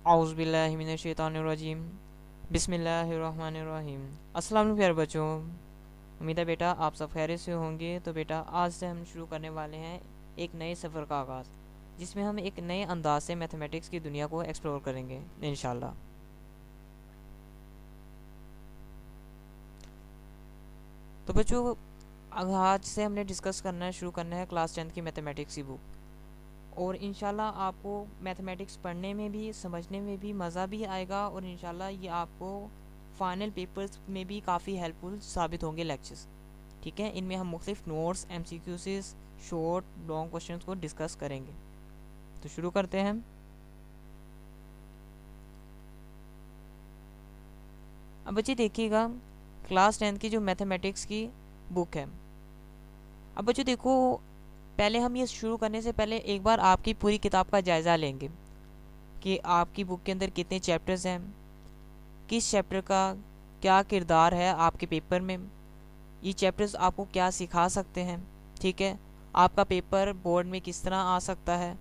औज़ु बिल्लाहि मिनश शैतानिर रजीम बिस्मिल्लाहिर्रहमानिर रहीम। अस्सलाम वालेकुम प्यारे बच्चों, उम्मीद है बेटा आप सब खैरियत से होंगे। तो बेटा आज से हम शुरू करने वाले हैं एक नए सफ़र का आगाज़, जिसमें हम एक नए अंदाज से मैथमेटिक्स की दुनिया को एक्सप्लोर करेंगे इंशाल्लाह। तो बच्चों आज से हमने डिस्कस करना है, शुरू करना है क्लास 10th की मैथमेटिक्स की बुक। और इंशाल्लाह आपको मैथमेटिक्स पढ़ने में भी समझने में भी मज़ा भी आएगा, और इंशाल्लाह ये आपको फाइनल पेपर्स में भी काफ़ी हेल्पफुल साबित होंगे लेक्चर्स। ठीक है, इनमें हम मुख्तलिफ notes, MCQs, short long questions को डिस्कस करेंगे। तो शुरू करते हैं। अब बच्चे देखिएगा, क्लास 10th की जो मैथमेटिक्स की बुक है। अब बच्चों देखो, पहले हम ये शुरू करने से पहले एक बार आपकी पूरी किताब का जायज़ा लेंगे कि आपकी बुक के अंदर कितने चैप्टर्स हैं, किस चैप्टर का क्या किरदार है आपके पेपर में, ये चैप्टर्स आपको क्या सिखा सकते हैं। ठीक है, आपका पेपर बोर्ड में किस तरह आ सकता है,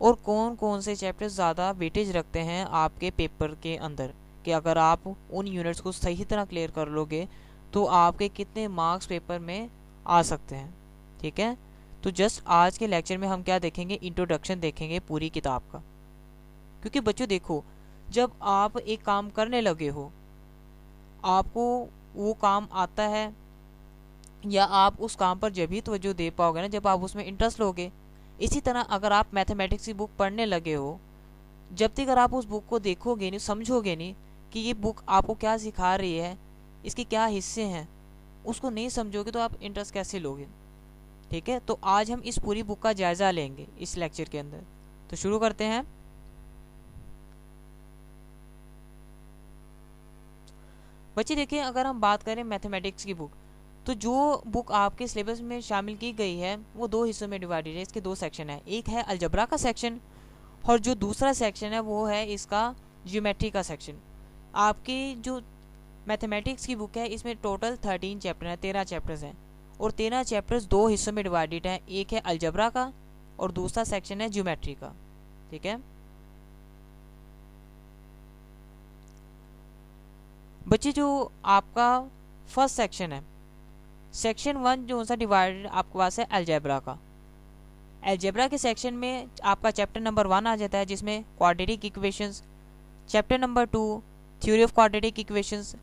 और कौन कौन से चैप्टर्स ज़्यादा वेटेज रखते हैं आपके पेपर के अंदर, कि अगर आप उन यूनिट्स को सही तरह क्लियर कर लोगे तो आपके कितने मार्क्स पेपर में आ सकते हैं। ठीक है, तो जस्ट आज के लेक्चर में हम क्या देखेंगे, इंट्रोडक्शन देखेंगे पूरी किताब का। क्योंकि बच्चों देखो, जब आप एक काम करने लगे हो, आपको वो काम आता है, या आप उस काम पर जब ही तवज्जो दे पाओगे ना जब आप उसमें इंटरेस्ट लोगे। इसी तरह अगर आप मैथमेटिक्स की बुक पढ़ने लगे हो, जब तक अगर आप उस बुक को देखोगे नहीं, समझोगे नहीं कि ये बुक आपको क्या सिखा रही है, इसके क्या हिस्से हैं, उसको नहीं समझोगे तो आप इंटरेस्ट कैसे लोगे। ठीक है, तो आज हम इस पूरी बुक का जायज़ा लेंगे इस लेक्चर के अंदर। तो शुरू करते हैं। बच्चे देखिए, अगर हम बात करें मैथमेटिक्स की बुक, तो जो बुक आपके सिलेबस में शामिल की गई है वो दो हिस्सों में डिवाइडेड है। इसके दो सेक्शन है, एक है अलजबरा का सेक्शन, और जो दूसरा सेक्शन है वो है इसका ज्योमेट्री का सेक्शन। आपकी जो मैथमेटिक्स की बुक है इसमें टोटल 13 चैप्टर हैं, 13 चैप्टर्स हैं, और 13 चैप्टर्स दो हिस्सों में डिवाइडेड हैं। एक है अलजबरा का और दूसरा सेक्शन है ज्योमेट्री का। ठीक है बच्चे, जो आपका फर्स्ट सेक्शन है, सेक्शन 1 जो सा डिवाइडेड आपके पास है अलजेब्रा का। अलजेब्रा के सेक्शन में आपका चैप्टर नंबर 1 आ जाता है, जिसमें quadratic equations. Chapter number 2 theory of quadratic equations.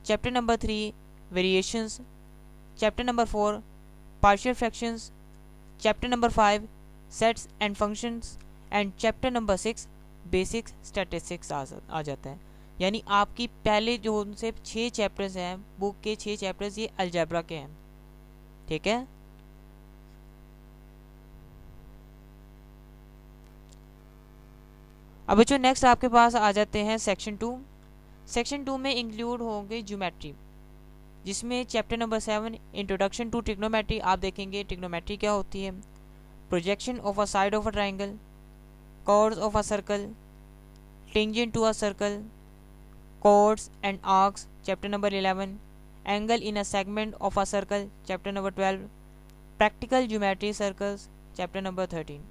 Chapter number 3 variations. Chapter number 4 partial fractions. Chapter number 5 sets and functions. And chapter number 6 basic statistics आ जाता है। यानी आपकी पहले जो उनसे 6 चैप्टर्स हैं बुक के, 6 चैप्टर्स ये अलजेब्रा के हैं। ठीक है, अब बच्चों नेक्स्ट आपके पास आ जाते हैं सेक्शन 2। सेक्शन 2 में इंक्लूड होंगे ज्योमेट्री, जिसमें chapter number 7 introduction to trigonometry आप देखेंगे। ट्रिग्नोमेट्री क्या होती है, projection of a side of a triangle, chords of a circle, tangent to a circle, chords and arcs chapter number 11, angle in a segment of a circle chapter number 12, practical geometry circles chapter number 13।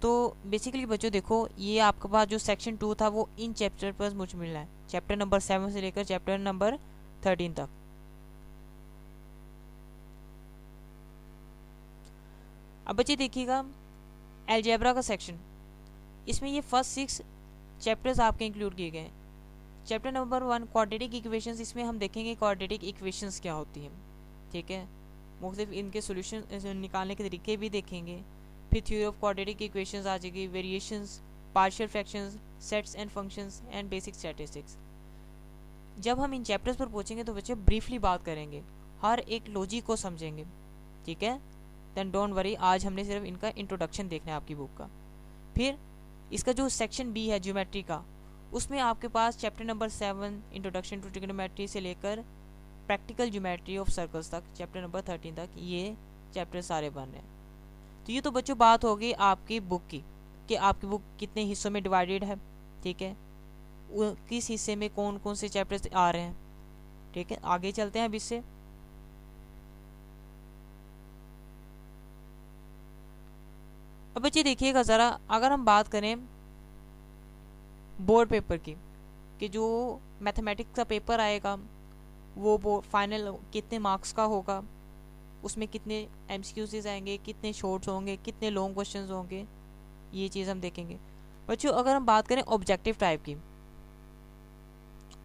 तो basically बच्चों देखो, ये आपके पास जो section 2 था वो in chapter पर मुझे मिलना है, चैप्टर नंबर 7 से लेकर चैप्टर नंबर 13 तक। अब बच्चे देखिएगा, अलजेब्रा का सेक्शन, इसमें ये फर्स्ट 6 चैप्टर्स आपके इंक्लूड किए गए हैं। चैप्टर नंबर 1 क्वाड्रेटिक इक्वेशंस, इसमें हम देखेंगे क्वाड्रेटिक इक्वेशंस क्या होती हैं। ठीक है, मुख्तलिफ इनके सोल्यूशन निकालने के तरीके भी देखेंगे। फिर थ्योरी ऑफ क्वाड्रेटिक इक्वेशंस आ जाएगी, variations, partial fractions, sets and functions and basic statistics. जब हम इन चैप्टर्स पर पहुंचेंगे तो बच्चे ब्रीफली बात करेंगे, हर एक लॉजिक को समझेंगे। ठीक है, देन डोंट वरी, आज हमने सिर्फ इनका इंट्रोडक्शन देखना है आपकी बुक का। फिर इसका जो सेक्शन बी है ज्योमेट्री का, उसमें आपके पास chapter number 7 introduction to trigonometry से लेकर प्रैक्टिकल ज्योमेट्री ऑफ सर्कल्स तक चैप्टर नंबर 13 तक ये चैप्टर सारे बन रहे हैं। तो ये तो बच्चों बात होगी आपकी बुक की, कि आपकी बुक कितने हिस्सों में डिवाइडेड है। ठीक है, किस हिस्से में कौन कौन से चैप्टर्स आ रहे हैं। ठीक है, आगे चलते हैं अब इससे। अब बच्चे देखिएगा ज़रा, अगर हम बात करें बोर्ड पेपर की, कि जो मैथमेटिक्स का पेपर आएगा वो फाइनल कितने मार्क्स का होगा, उसमें कितने एमसीक्यूज आएंगे, कितने शॉर्ट्स होंगे, कितने लॉन्ग क्वेश्चंस होंगे, ये चीज़ हम देखेंगे। बच्चों अगर हम बात करें ऑब्जेक्टिव टाइप की,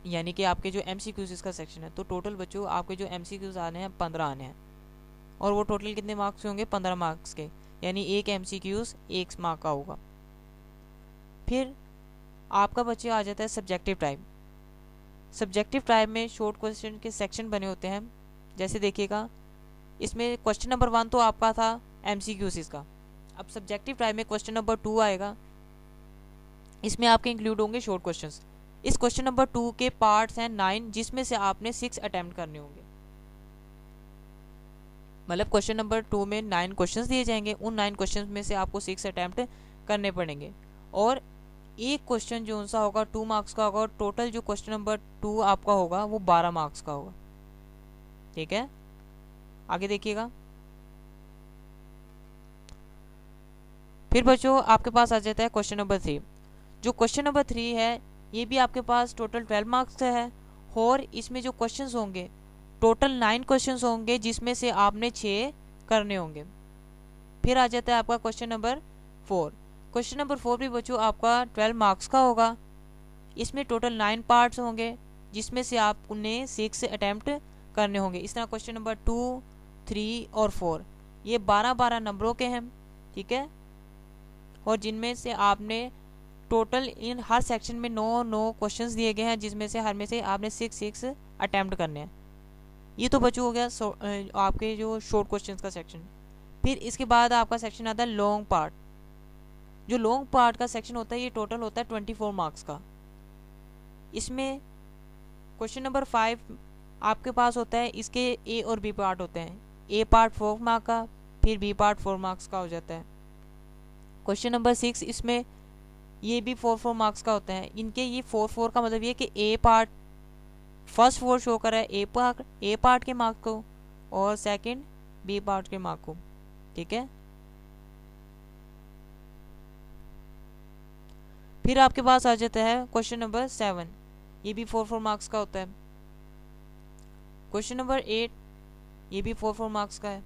यानी कि आपके जो एमसीक्यूज का सेक्शन है, तो टोटल बच्चों आपके जो एमसीक्यूज आने हैं 15 आने हैं, और वो टोटल कितने मार्क्स के होंगे, 15 मार्क्स के, यानी एक एमसीक्यूज 1 मार्क का होगा। फिर आपका बच्चे आ जाता है सब्जेक्टिव टाइप। सब्जेक्टिव टाइप में शॉर्ट क्वेश्चन के सेक्शन बने होते हैं। जैसे देखिएगा, इसमें क्वेश्चन नंबर 1 तो आपका था एमसीक्यूज का। अब सब्जेक्टिव टाइप में क्वेश्चन नंबर 2 आएगा, इसमें आपके इंक्लूड होंगे शॉर्ट क्वेश्चंस। इस क्वेश्चन नंबर 2 के पार्ट्स हैं 9, जिसमें से आपने 6 अटेम्प्ट करने होंगे। मतलब क्वेश्चन नंबर 2 में 9 क्वेश्चंस दिए जाएंगे, उन 9 क्वेश्चंस में से आपको 6 अटेम्प्ट करने पड़ेंगे, और एक क्वेश्चन जो सा होगा 2 मार्क्स का होगा, और टोटल जो क्वेश्चन नंबर 2 आपका होगा वो 12 मार्क्स का होगा। ठीक है, आगे देखिएगा। फिर बच्चों आपके पास आ जाता है क्वेश्चन नंबर 3। जो क्वेश्चन नंबर 3 है, ये भी आपके पास टोटल 12 मार्क्स का है, और इसमें जो क्वेश्चंस होंगे टोटल 9 क्वेश्चंस होंगे, जिसमें से आपने 6 करने होंगे। फिर आ जाता है आपका क्वेश्चन नंबर 4। क्वेश्चन नंबर 4 भी बच्चों आपका 12 मार्क्स का होगा, इसमें टोटल 9 पार्ट्स होंगे, जिसमें से आपने 6 अटैम्प्ट करने होंगे। इस तरह क्वेश्चन नंबर 2, 3 और 4 ये 12-12 नंबरों के हैं। ठीक है, और जिनमें से आपने टोटल इन हर सेक्शन में 9 क्वेश्चंस दिए गए हैं, जिसमें से हर में से आपने 6 अटैम्प्ट करने हैं। ये तो बच्चों हो गया आपके जो शॉर्ट क्वेश्चंस का सेक्शन। फिर इसके बाद आपका सेक्शन आता है लॉन्ग पार्ट। जो लॉन्ग पार्ट का सेक्शन होता है, ये टोटल होता है 24 मार्क्स का। इसमें क्वेश्चन नंबर 5 आपके पास होता है, इसके ए और बी पार्ट होते हैं। ए पार्ट 4 मार्क का, फिर बी पार्ट 4 मार्क्स का हो जाता है। क्वेश्चन नंबर 6 इसमें ये भी 4-4 मार्क्स का होता है। इनके ये 4-4 का मतलब ये कि ए पार्ट फर्स्ट 4 शो कर रहा है ए पार्ट के मार्क को, और सेकंड बी पार्ट के मार्क को। ठीक है, फिर आपके पास आ जाता है क्वेश्चन नंबर 7, ये भी 4-4 मार्क्स का होता है। क्वेश्चन नंबर 8 ये भी 4-4 मार्क्स का है।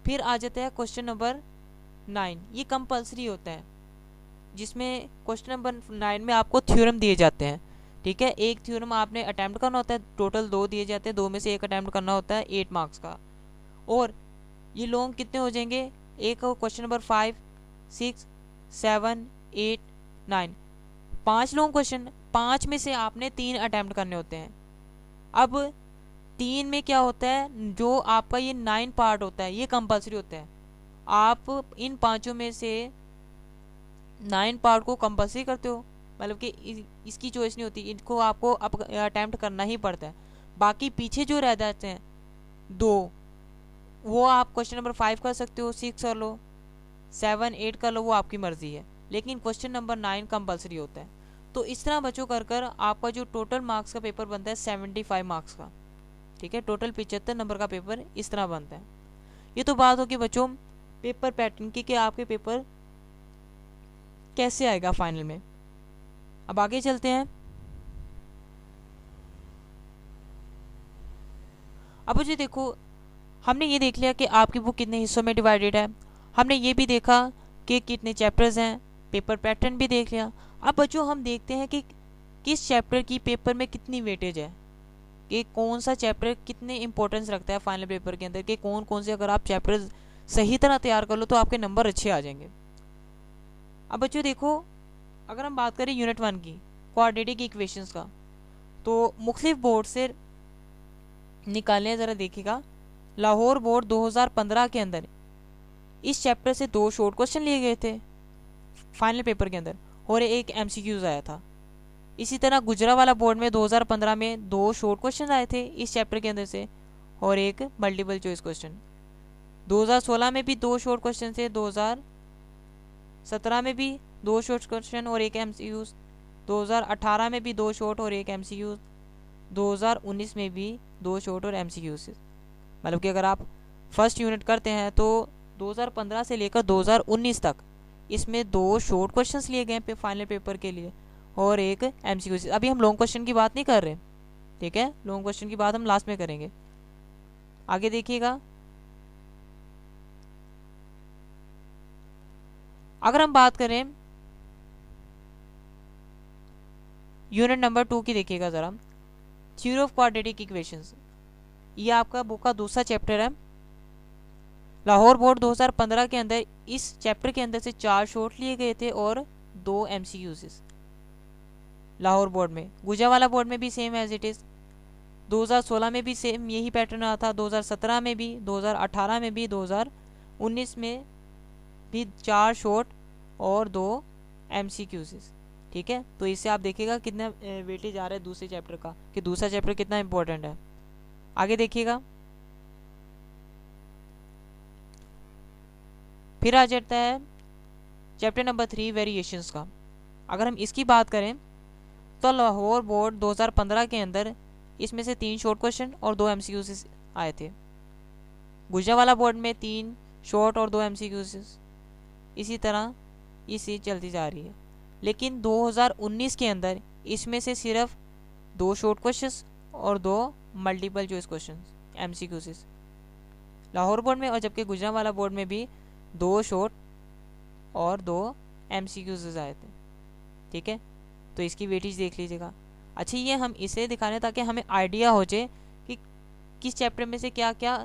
फिर आ जाता है क्वेश्चन नंबर 9, ये कंपलसरी होता है, जिसमें क्वेश्चन नंबर 9 में आपको थ्योरम दिए जाते हैं। ठीक है, एक थ्योरम आपने अटैम्प्ट करना होता है, टोटल 2 दिए जाते हैं, 2 में से एक अटैम्प्ट करना होता है 8 मार्क्स का। और ये लॉन्ग कितने हो जाएंगे, एक क्वेश्चन नंबर 5, 6, 7, 8, 9, 5 लॉन्ग क्वेश्चन, 5 में से आपने 3 अटैम्प्ट करने होते हैं। अब 3 में क्या होता है, जो आपका ये 9 पार्ट होता है ये कंपलसरी होता है। आप इन 5 में से 9 पार्ट को कंपलसरी करते हो, मतलब कि इसकी चॉइस नहीं होती, इनको आपको अटैम्प्ट करना ही पड़ता है। बाकी पीछे जो रह जाते हैं 2, वो आप क्वेश्चन नंबर 5 कर सकते हो, 6 कर लो, 7, 8 कर लो, वो आपकी मर्जी है, लेकिन क्वेश्चन नंबर 9 कंपलसरी होता है। तो इस तरह बच्चों कर कर आपका जो टोटल मार्क्स का पेपर बनता है 75 मार्क्स का। ठीक है, टोटल 75 नंबर का पेपर इस तरह बनता है। ये तो बात होगी बच्चों पेपर पैटर्न की, कि आपके पेपर कैसे आएगा फाइनल में। अब आगे चलते हैं। अब मुझे देखो, हमने ये देख लिया कि आपकी बुक कितने हिस्सों में डिवाइडेड है, हमने ये भी देखा कि कितने चैप्टर्स हैं, पेपर पैटर्न भी देख लिया। अब बच्चों हम देखते हैं कि किस चैप्टर की पेपर में कितनी वेटेज है, कि कौन सा चैप्टर कितने इंपॉर्टेंस रखता है फाइनल पेपर के अंदर, कि कौन कौन से अगर आप चैप्टर सही तरह तैयार कर लो तो आपके नंबर अच्छे आ जाएंगे। अब बच्चों देखो, अगर हम बात करें यूनिट 1 की क्वाड्रेटिक इक्वेशंस का, तो मुख्तलिफ बोर्ड से निकालने ज़रा देखिएगा। लाहौर बोर्ड 2015 के अंदर इस चैप्टर से 2 शॉर्ट क्वेश्चन लिए गए थे फाइनल पेपर के अंदर, और एक एमसीक्यूज आया था। इसी तरह गुजरावाला बोर्ड में 2015 में 2 शॉर्ट क्वेश्चन आए थे इस चैप्टर के अंदर से, और एक मल्टीपल चॉइस क्वेश्चन। 2016 में भी 2 शॉर्ट क्वेश्चन थे, 2017 में भी 2 शॉर्ट क्वेश्चन और एक एमसीक्यूज, 2018 में भी 2 शॉर्ट और एक एमसीक्यूज, 2019 में भी 2 शॉर्ट और एमसीक्यूज। मतलब कि अगर आप फर्स्ट यूनिट करते हैं तो 2015 से लेकर 2019 तक इसमें 2 शॉर्ट क्वेश्चंस लिए गए हैं फाइनल पेपर के लिए, और एक MCQ। अभी हम लॉन्ग क्वेश्चन की बात नहीं कर रहे, ठीक है, लॉन्ग क्वेश्चन की बात हम लास्ट में करेंगे। आगे देखिएगा, अगर हम बात करें यूनिट नंबर 2 की, देखिएगा ज़रा, थ्योरी ऑफ क्वाड्रेटिक इक्वेशंस। ये आपका बुक का दूसरा चैप्टर है। लाहौर बोर्ड 2015 के अंदर इस चैप्टर के अंदर से 4 शॉर्ट लिए गए थे और 2 MCQs लाहौर बोर्ड में। गुजरावाला बोर्ड में भी सेम एज इट इज़। 2016 में भी सेम यही पैटर्न रहा था, 2017 में भी, 2018 में भी, 2019 में भी 4 शॉर्ट और 2 MCQs। ठीक है, तो इससे आप देखिएगा कितना वेटेज आ रहा है दूसरे चैप्टर का, कि दूसरा चैप्टर कितना इंपॉर्टेंट है। आगे देखिएगा, फिर आ जाता है चैप्टर नंबर 3 वेरिएशंस का। अगर हम इसकी बात करें तो लाहौर बोर्ड 2015 के अंदर इसमें से 3 शॉर्ट क्वेश्चन और 2 MCQs आए थे। गुजरावाला बोर्ड में 3 शॉर्ट और 2 MCQs, इसी तरह इसी चलती जा रही है। लेकिन 2019 के अंदर इसमें से सिर्फ 2 शॉर्ट क्वेश्चंस और 2 multiple choice questions MCQs Lahore board में, और जबकि गुजरावाला बोर्ड में भी 2 शॉर्ट और 2 MCQs आए थे। ठीक है, तो इसकी वेटेज देख लीजिएगा। अच्छा, ये हम इसे दिखा रहे हैं ताकि हमें आइडिया हो जाए कि किस चैप्टर में से क्या क्या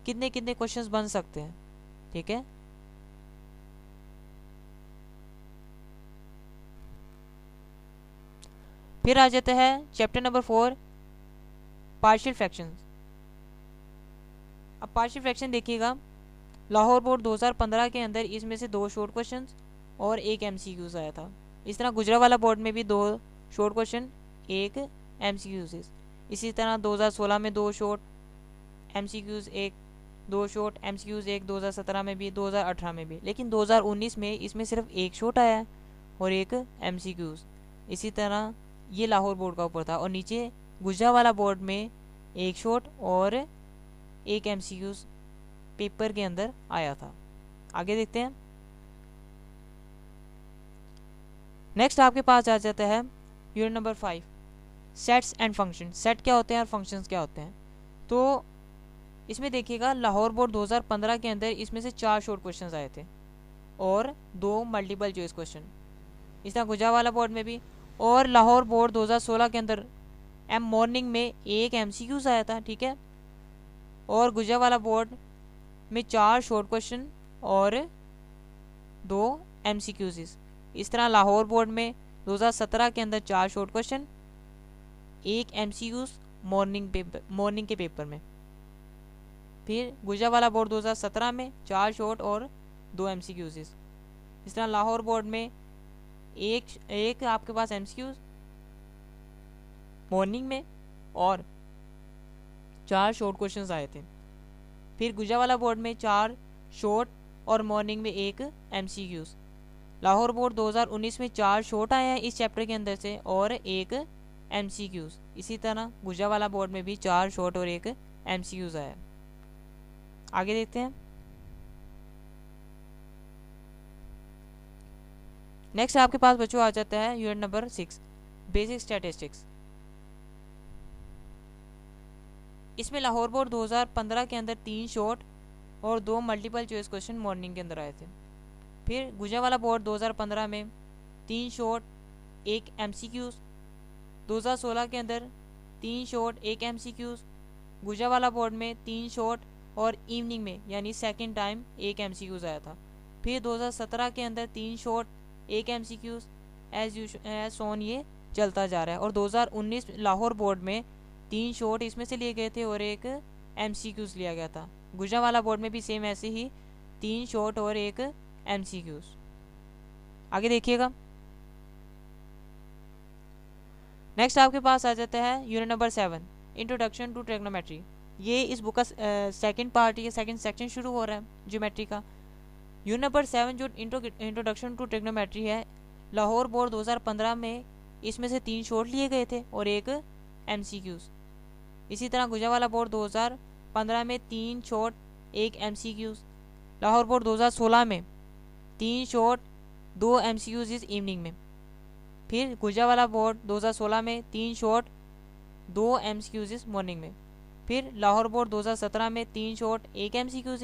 कितने कितने क्वेश्चंस बन सकते हैं। ठीक है, फिर आ जाता है चैप्टर नंबर 4 पार्शियल फ्रैक्शंस। अब पार्शियल फ्रैक्शन देखिएगा, लाहौर बोर्ड 2015 के अंदर इसमें से 2 शॉर्ट क्वेश्चंस और 1 MCQs आया था। इस तरह गुजरावाला बोर्ड में भी 2 शॉर्ट क्वेश्चन 1 MCQs। इसी तरह 2016 में 2 शॉर्ट MCQs 1, 2 शॉर्ट MCQs 1, 2017 में भी, 2018 में भी। लेकिन 2019 में इसमें सिर्फ 1 शॉर्ट आया और 1 MCQs। इसी तरह ये लाहौर बोर्ड का ऊपर था, और नीचे गुजरावाला बोर्ड में 1 शॉर्ट और 1 MCQs पेपर के अंदर आया था। आगे देखते हैं, नेक्स्ट आपके पास आ जाता है unit number 5 sets and function. Set क्या होते हैं और फंक्शंस क्या होते हैं। तो इसमें देखिएगा, लाहौर बोर्ड 2015 के अंदर इसमें से 4 शॉर्ट क्वेश्चंस आए थे और 2 मल्टीपल चॉइस क्वेश्चन। इस तरह गुजरावाला बोर्ड में भी, और लाहौर बोर्ड 2016 के अंदर मॉर्निंग में 1 MCQs आया था। ठीक है, और गुजरावाला बोर्ड में 4 शॉर्ट क्वेश्चन और 2 MCQs। इस तरह लाहौर बोर्ड में 2017 के अंदर 4 शॉर्ट क्वेश्चन, 1 MCQs मॉर्निंग के पेपर में। फिर गुजरावाला बोर्ड 2017 में 4 शॉर्ट और 2 MCQs। इस तरह लाहौर बोर्ड में एक आपके पास MCQs मॉर्निंग में और 4 शॉर्ट क्वेश्चंस आए थे। फिर गुजरावाला बोर्ड में 4 शॉर्ट और मॉर्निंग में 1 MCQs। लाहौर बोर्ड 2019 में 4 शॉर्ट आए हैं इस चैप्टर के अंदर से और 1 MCQs। इसी तरह गुजरावाला बोर्ड में भी 4 शॉर्ट और 1 MCQs आया। आगे देखते हैं, नेक्स्ट आपके पास बच्चों आ जाता है यूनिट नंबर 6 बेसिक स्टैटिस्टिक्स। इसमें लाहौर बोर्ड 2015 के अंदर 3 शॉर्ट और 2 मल्टीपल चॉइस क्वेश्चन मॉर्निंग के अंदर आए थे। फिर गुजरावाला बोर्ड 2015 में 3 शॉर्ट 1 MCQs, 2016 के अंदर 3 शॉर्ट 1 MCQs, गुजरावाला बोर्ड में 3 शॉर्ट और इवनिंग में यानी सेकंड टाइम 1 MCQs आया था। फिर 2017 के अंदर 3 शॉर्ट 1 MCQs एज सोन ये चलता जा रहा है। और 2019 लाहौर बोर्ड में 3 शॉर्ट इसमें से लिए गए थे और 1 MCQs लिया गया था। गुजरावाला बोर्ड में भी सेम ऐसे ही 3 शॉर्ट और 1 MCQs। आगे देखिएगा, नेक्स्ट आपके पास आ जाता है unit number 7 introduction to trigonometry. ये इस बुक का सेकंड पार्ट, ये सेकंड सेक्शन शुरू हो रहा है ज्योमेट्री का। यूनिट नंबर 7 जो इंट्रोडक्शन टू ट्रिग्नोमेट्री है, लाहौर बोर्ड 2015 में इसमें से 3 शॉर्ट लिए गए थे और 1 MCQs। इसी तरह गुजरावाला बोर्ड 2015 में 3 शॉर्ट 1 MCQs। लाहौर बोर्ड 2016 में 3 शॉर्ट 2 MCQs इस इवनिंग में। फिर गुजरावाला बोर्ड 2016 में 3 शॉर्ट 2 MCQs मॉर्निंग में। फिर लाहौर बोर्ड 2017 में 3 शॉर्ट 1 MCQs।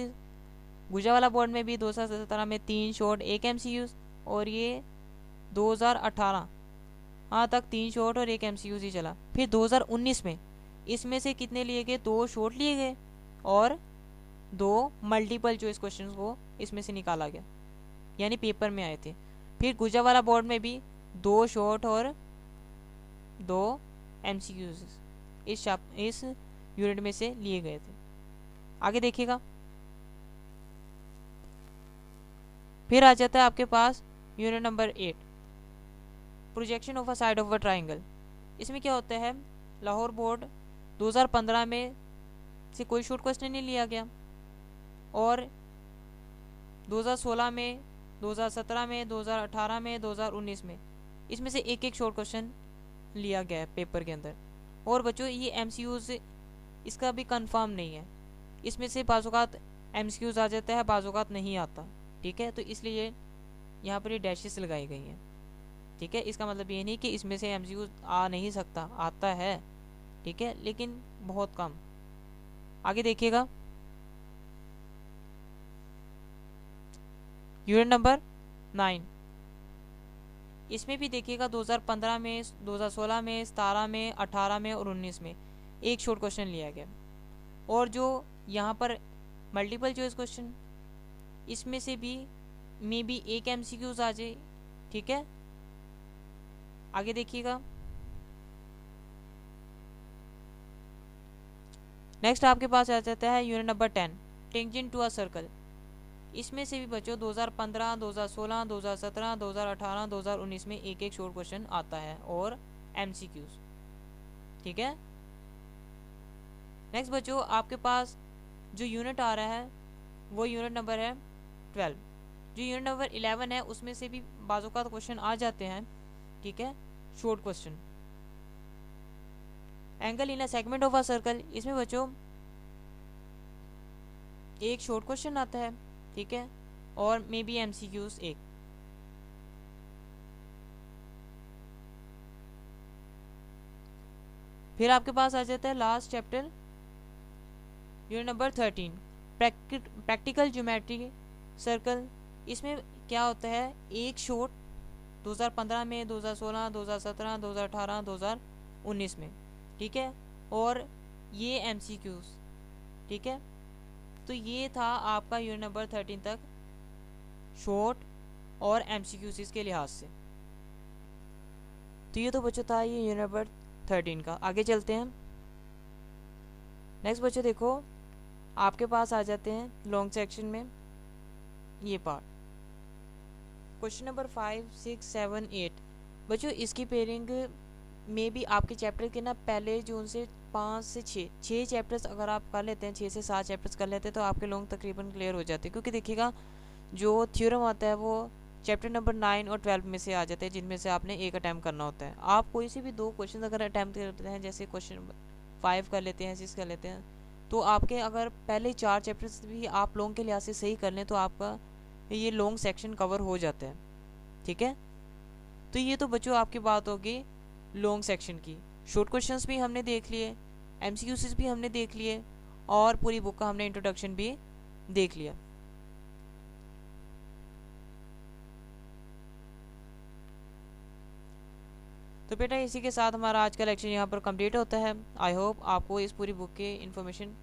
गुजरावाला बोर्ड में भी 2017 में 3 शॉर्ट 1 MCQs। और ये 2018 हाँ तक 3 शॉर्ट और 1 MCQs ही चला। फिर 2019 में इसमें से कितने लिए गए, 2 शॉर्ट लिए गए और 2 मल्टीपल चॉइस क्वेश्चन को इसमें से निकाला गया, यानी पेपर में आए थे। फिर गुजरावाला बोर्ड में भी 2 शॉर्ट और 2 MCQs इस यूनिट में से लिए गए थे। आगे देखिएगा। फिर आ जाता है आपके पास unit number 8, projection of a side of a triangle. इसमें क्या होता है, लाहौर बोर्ड 2015 में से कोई शॉर्ट क्वेश्चन नहीं लिया गया और 2016 में, 2017 में, 2018 में, 2019 में इसमें से एक एक शॉर्ट क्वेश्चन लिया गया है पेपर के अंदर। और बच्चों ये MCQs इसका भी कंफर्म नहीं है, इसमें से बाज़-औक़ात MCQs आ जाता है, बाज़-औक़ात नहीं आता। ठीक है, तो इसलिए यहाँ पर ये डैशेस लगाई गई हैं। ठीक है, इसका मतलब ये नहीं कि इसमें से MCQs आ नहीं सकता, आता है। ठीक है, लेकिन बहुत कम। आगे देखिएगा, यूनिट नंबर 9। इसमें भी देखिएगा 2015 में, 2016 में, 17 में, 18 में और 19 में एक शॉर्ट क्वेश्चन लिया गया। और जो यहाँ पर मल्टीपल चॉइस क्वेश्चन, इसमें से भी मे बी एक MCQs आ जाए। ठीक है, आगे देखिएगा। नेक्स्ट आपके पास आ जाता है unit number 10, tangent to a circle. इसमें से भी बच्चों 2015, 2016, 2017, 2018, 2019 में एक एक शॉर्ट क्वेश्चन आता है और MCQs। ठीक है, नेक्स्ट बच्चों आपके पास जो यूनिट आ रहा है वो यूनिट नंबर है 12। जो यूनिट नंबर 11 है उसमें से भी बाज़-औक़ात क्वेश्चन आ जाते हैं। ठीक है, short question. Angle in a segment of a circle, इसमें बच्चों एक शॉर्ट क्वेश्चन आता है। ठीक है, और मे बी MCQs एक। फिर आपके पास आ जाता है last chapter, unit number 13, practical geometry circle. इसमें क्या होता है, एक शॉर्ट 2015 में, 2016, 2017, 2018, 2019 में। ठीक है, और ये MCQs। ठीक है, तो ये था आपका यूनिट नंबर 13 तक शॉर्ट और MCQs के लिहाज से। तो ये तो बच्चों था ये यूनिट नंबर 13 का। आगे चलते हैं। नेक्स्ट बच्चों देखो, आपके पास आ जाते हैं लॉन्ग सेक्शन में ये पार्ट, क्वेश्चन नंबर 5, 6, 7, 8। बच्चों इसकी पेयरिंग में भी आपके चैप्टर के ना पहले जून से 5 से 6 चैप्टर्स अगर आप कर लेते हैं, 6 से 7 चैप्टर्स कर लेते हैं तो आपके लॉन्ग तकरीबन क्लियर हो जाते हैं। क्योंकि देखिएगा जो थ्योरम आता है वो चैप्टर नंबर 9 और 12 में से आ जाते हैं, जिनमें से आपने एक अटैम्प्ट करना होता है। आप कोई से भी 2 क्वेश्चन अगर अटैम्प्ट करते हैं, जैसे क्वेश्चन 5 कर लेते हैं, 6 कर लेते हैं, तो आपके अगर पहले 4 चैप्टर्स भी आप लॉन्ग के लिहाज से सही कर लें तो आपका ये लॉन्ग सेक्शन कवर हो जाता है। ठीक है, तो ये तो बच्चों आपकी बात होगी लॉन्ग सेक्शन की। शॉर्ट क्वेश्चंस भी हमने देख लिए, MCQs भी हमने देख लिए और पूरी बुक का हमने इंट्रोडक्शन भी देख लिया। तो बेटा इसी के साथ हमारा आज का लेक्चर यहाँ पर कंप्लीट होता है। आई होप आपको इस पूरी बुक की इन्फॉर्मेशन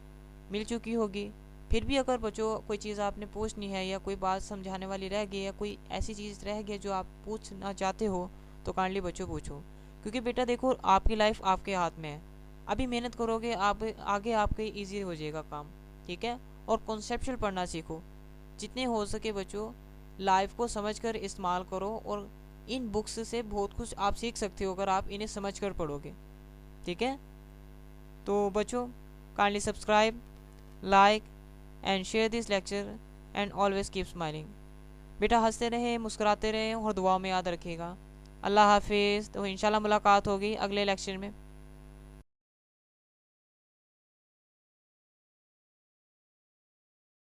मिल चुकी होगी। फिर भी अगर बच्चों कोई चीज़ आपने पूछनी है या कोई बात समझाने वाली रह गई या कोई ऐसी चीज़ रह गई जो आप पूछना चाहते हो तो काइंडली बच्चों पूछो। क्योंकि बेटा देखो आपकी लाइफ आपके हाथ में है, अभी मेहनत करोगे आप आगे आपके ईजी हो जाएगा काम। ठीक है, और कॉन्सेप्चुअल पढ़ना सीखो, जितने हो सके बच्चों लाइफ को समझकर इस्तेमाल करो। और इन बुक्स से बहुत कुछ आप सीख सकते हो अगर आप इन्हें समझकर पढ़ोगे। ठीक है, तो बच्चों kindly subscribe, like and share this lecture and always keep smiling. बेटा हंसते रहें, मुस्कुराते रहें और दुआ में याद रखिएगा। अल्लाह हाफिज़। तो इंशाल्लाह मुलाकात होगी अगले लेक्चर में।